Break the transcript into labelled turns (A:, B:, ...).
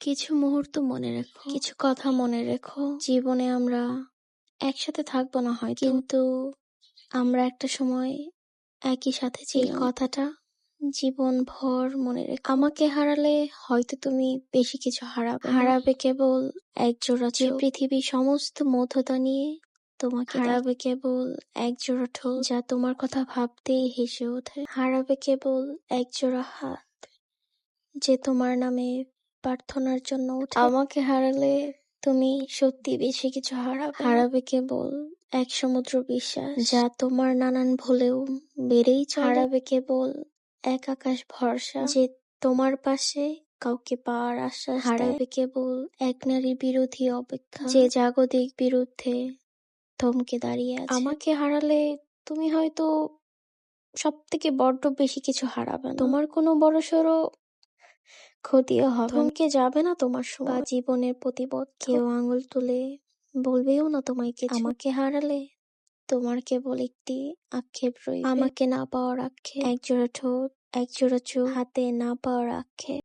A: কিছু মুহূর্ত মনে রেখো, কিছু কথা মনে রেখো। জীবনে আমরা একসাথে থাকবো না হয়, কিন্তু আমরা একটা সময় একই সাথে ছিলাম। এই কথাটা জীবন ভর মনে রেখো। আমাকে হারালে হয়তো তুমি বেশি কিছু হারাবে কেবল একজোড়া চোখ। যে পৃথিবীর সমস্ত মধুতা নিয়ে তোমাকে হারাবে কেবল একজোড়া ঠোঁট, যা তোমার কথা ভাবতেই হেসে ওঠে। হারাবে কেবল একজোড়া হাত, যে তোমার নামে প্রার্থনার জন্য ওঠে। আমাকে হারালে তুমি সত্যি বেশি কিছু হারাবে কেবল এক সমুদ্র বিশ্বাস, যা তোমার নানান ভুলেও বেড়েই চলে। হারাবে কেবল এক আকাশ ভরসা, যে তোমার পাশে কাউকে পাওয়ার আশ্বাস। হারাবে কেবল এক নারীর বিরোধী অপেক্ষা, যে জাগতিক বিরুদ্ধে থমকে দাঁড়িয়ে আছে। আমাকে হারালে তুমি হয়তো সব থেকে বড্ড বেশি কিছু হারাবে না। তোমার কোনো বড়সড় ক্ষতিও হবে, থমকে যাবে না তোমার সময় বা জীবনের প্রতিপদ। কেউ আঙুল তুলে বলবেও না তোমায় কিছু। আমাকে হারালে তোমার কেবল একটি আক্ষেপ রইবে, আমাকে না পাওয়ার আক্ষেপ। একজোড়া ঠোঁট, একজোড়া চোখ, হাতে না পাওয়ার আক্ষেপ।